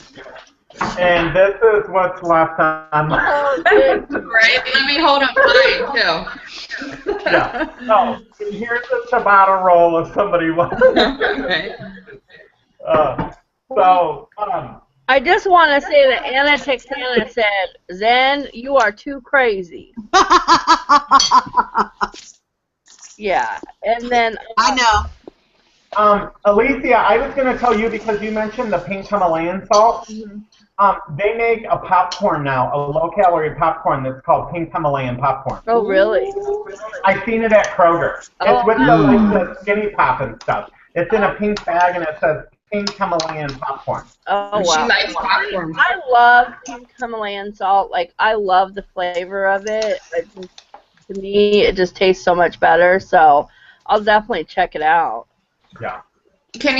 And this is what's left on my Right? Let me hold up mine, too. Yeah. Oh, here's a ciabatta roll if somebody wants. Right. I just want to say that Anna Texana said, Zen, you are too crazy. Yeah, and then... I know. Alicia, I was going to tell you because you mentioned the pink Himalayan salt. They make a popcorn now, a low-calorie popcorn that's called pink Himalayan popcorn. Oh, really? I've seen it at Kroger. It's with the skinny pop and stuff. It's in a pink bag and it says pink Himalayan popcorn. Oh, wow. She likes popcorn. I love pink Himalayan salt. Like, I love the flavor of it. To me, it just tastes so much better, so I'll definitely check it out. Yeah. Can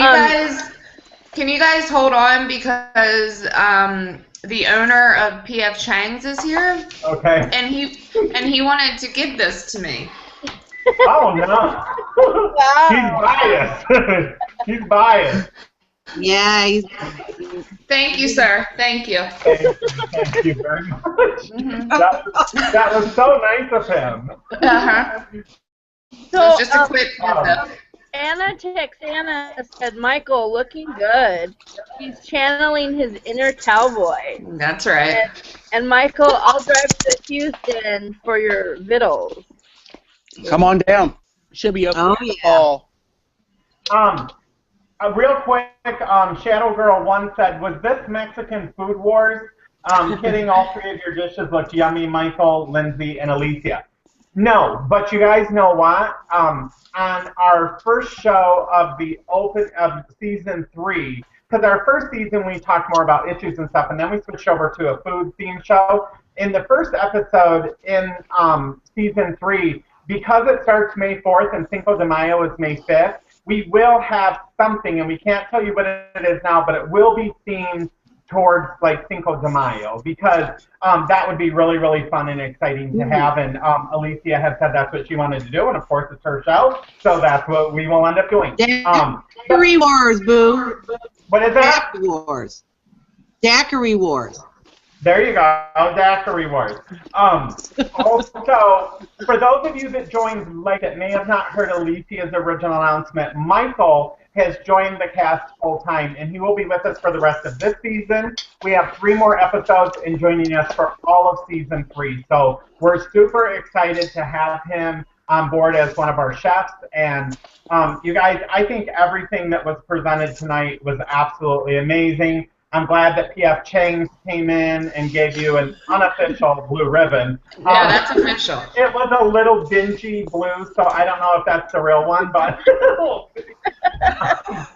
you guys hold on because the owner of PF Chang's is here? Okay. And he wanted to give this to me. Oh, no. He's biased. He's biased. Yeah, he's... Thank you, sir. Thank you. Thank you very much. That was so nice of him. Uh-huh. So, Just a quick Anna Texana said, Michael, looking good. He's channeling his inner cowboy. That's right. And Michael, I'll drive to Houston for your vittles. Come on down. Should be open. Oh, yeah. Real quick, Shadow Girl 1 said, was this Mexican Food Wars? Kidding, all three of your dishes look yummy, Michael, Lindsay, and Alicia. No, but you guys know what? On our first show of season 3, because our first season we talked more about issues and stuff, and then we switched over to a food theme show. In the first episode in season 3, because it starts May 4th and Cinco de Mayo is May 5th, we will have something, and we can't tell you what it is now, but it will be themed towards like Cinco de Mayo, because that would be really, really fun and exciting to have, and Alicia has said that's what she wanted to do, and of course it's her show, so that's what we will end up doing. Daiquiri Wars, boo. What is that? Daiquiri Wars. Daiquiri Wars. There you go, Daiquiri Wars. Also, for those of you that joined late that may have not heard Alicia's original announcement, Michael has joined the cast full time, and he will be with us for the rest of this season. We have 3 more episodes and joining us for all of season 3. So we're super excited to have him on board as one of our chefs. And you guys, I think everything that was presented tonight was absolutely amazing. I'm glad that PF Chang's came in and gave you an unofficial blue ribbon. Yeah, that's official. It was a little dingy blue, so I don't know if that's the real one, but... About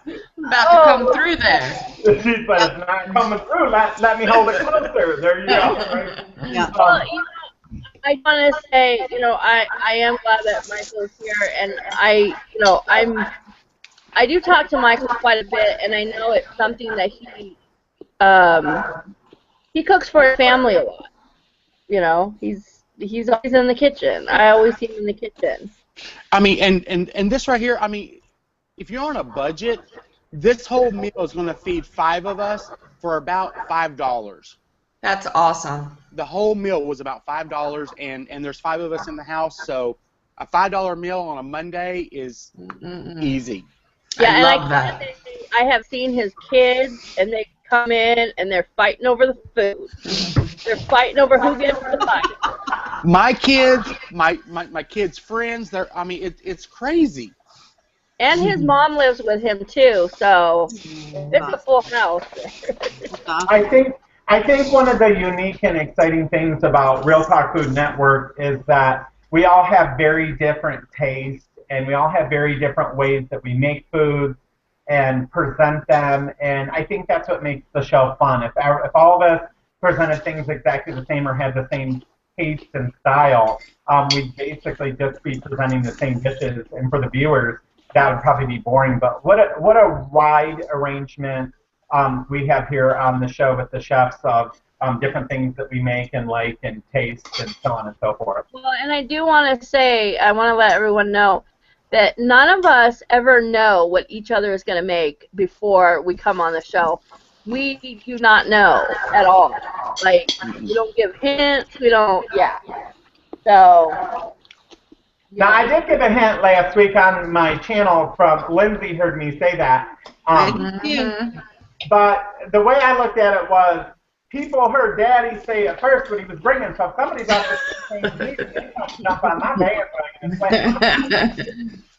to come through there. She said, it's not coming through. Let me hold it closer. There you go. Right? Yeah. Well, I want to say, I am glad that Michael's here, and I do talk to Michael quite a bit, and I know it's something that he cooks for his family a lot. He's always in the kitchen. I always see him in the kitchen. I mean, and this right here, I mean, if you're on a budget, this whole meal is going to feed 5 of us for about $5. That's awesome. The whole meal was about $5, and there's 5 of us in the house, so a $5 meal on a Monday is easy. Yeah, I love that. I have seen his kids, and they come in, and they're fighting over the food. They're fighting over who gets the fight. My kids, my kids' friends, it's crazy. And his mom lives with him too, so it's a full house. I think one of the unique and exciting things about Real Talk Food Network is that we all have very different tastes, and we all have very different ways that we make foods and present them, and I think that's what makes the show fun. If all of us presented things exactly the same or had the same taste and style, we'd basically just be presenting the same dishes, and for the viewers, that would probably be boring. But what a wide arrangement we have here on the show with the chefs of different things that we make and like and taste and so on and so forth. Well, and I do want to say, I want to let everyone know that none of us ever know what each other is going to make before we come on the show. We do not know at all. Like, we don't give hints, we don't, So... Now, I did give a hint last week on my channel from Lindsay heard me say that. But the way I looked at it was, people heard Daddy say it first when he was bringing, so if somebody's out there saying, they don't jump on my bandwagon and play.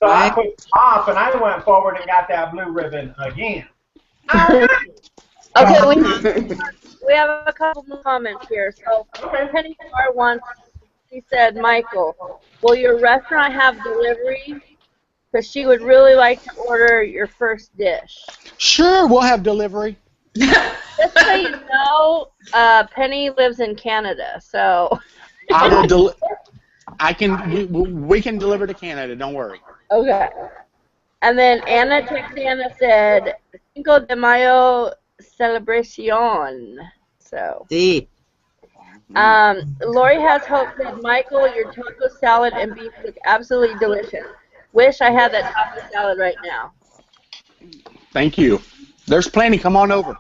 So I put off, and I went forward and got that blue ribbon again. Okay, we have a couple more comments here. So Penny Star wants, she said, Michael, will your restaurant have delivery? Because she would really like to order your first dish. Sure, we'll have delivery. Just so you know, Penny lives in Canada, so. We can deliver to Canada. Don't worry. Okay. And then Anna Texana said, Cinco de Mayo celebration. So. See. Lori has hope said, Michael, your taco salad and beef look absolutely delicious. Wish I had that taco salad right now. Thank you. There's plenty. Come on over.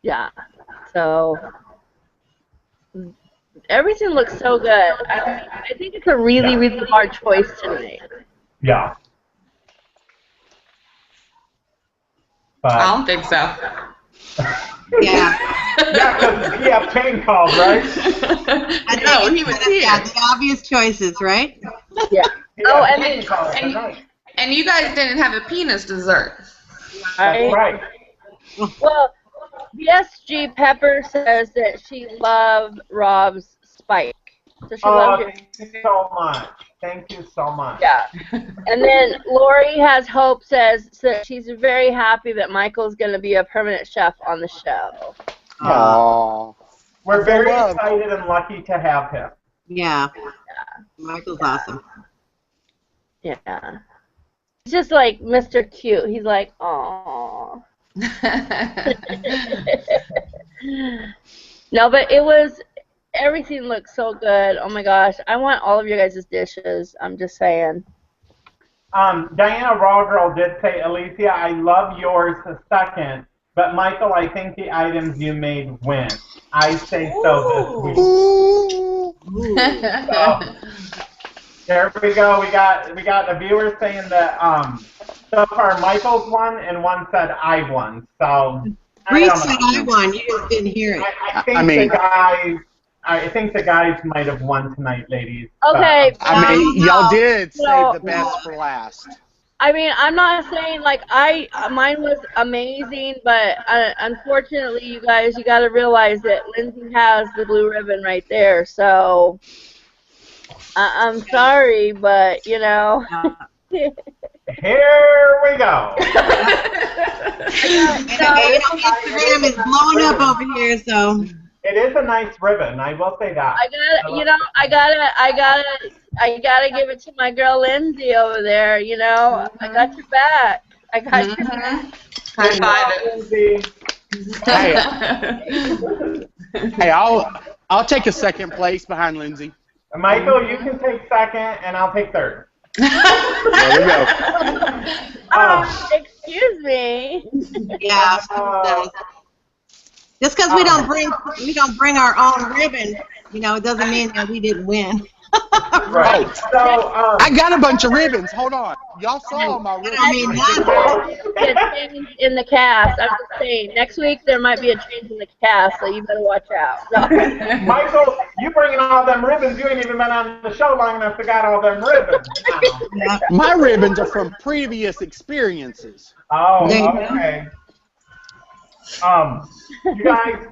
Yeah. So everything looks so good. I think it's a really, really hard choice to make. Yeah. But, I don't think so. Yeah. yeah, because he had pain calls, right? I No, think he was it's here. the obvious choices, right? Yeah. He Oh, had and pain then, calls tonight. And you guys didn't have a penis dessert. That's right. well, BSG Pepper says that she loved Rob's spike. So she loves your Thank you so much. Thank you so much. Yeah. And then Lori has hope says that she's very happy that Michael's going to be a permanent chef on the show. Aww. We're very excited and lucky to have him. Yeah. Michael's awesome. Yeah. He's just like Mr. Cute. He's like, aww. No, but everything looks so good. Oh my gosh. I want all of your guys' dishes. I'm just saying. Diana Rawgirl did say, Alicia, I love yours a second, but Michael, I think the items you made win. I say so this week. So, there we go. We got the viewers saying that so far Michael's won and one said I won. So Bree said I won. You just didn't hear it. I think the guys might have won tonight, ladies. Okay. I mean, y'all did No. save the best for last. I mean, I'm not saying like mine was amazing, but unfortunately, you guys, you got to realize that Lindsay has the blue ribbon right there. So I'm sorry, but you know. Here we go. Instagram is blowing up over here, so. It is a nice ribbon, I will say that. I gotta give it to my girl Lindsay over there. You know, I got your back. I got your back. High five Lindsay. Hey, I'll take a second place behind Lindsay. Michael, you can take second, and I'll take third. There we go. Excuse me. Yeah. Just because we don't bring our own ribbon, you know, it doesn't mean that we didn't win. Right. So I got a bunch of ribbons. Hold on. Y'all saw my ribbons. I mean, A change in the cast. I'm just saying, next week there might be a change in the cast, so you better watch out. No. Michael, you bringing all them ribbons, you ain't even been on the show long enough to got all them ribbons. yeah. My ribbons are from previous experiences. Oh, okay. You guys,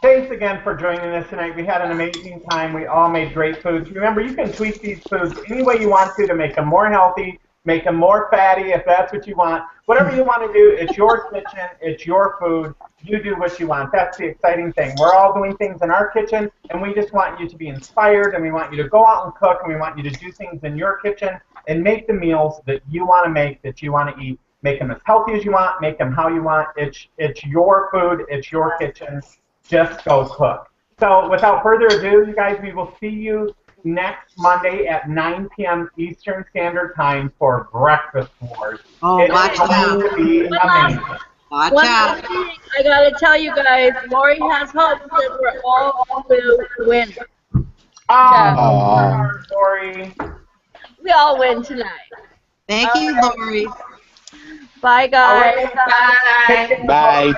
thanks again for joining us tonight. We had an amazing time. We all made great foods. Remember, you can tweak these foods any way you want to make them more healthy, make them more fatty if that's what you want. Whatever you want to do, it's your kitchen, it's your food. You do what you want. That's the exciting thing. We're all doing things in our kitchen, and we just want you to be inspired, and we want you to go out and cook, and we want you to do things in your kitchen and make the meals that you want to make, that you want to eat. Make them as healthy as you want. Make them how you want. It's your food. It's your kitchen. Just go cook. So without further ado, you guys, we will see you next Monday at 9 p.m. Eastern Standard Time for Breakfast Wars. Oh, It's watch going out. to be amazing. Watch One out. more thing, I gotta tell you guys, Lori has hope that we're all will win. Oh, sorry. We all win tonight. Thank you, Lori. Bye, guys. All right. Bye. Take care. Bye.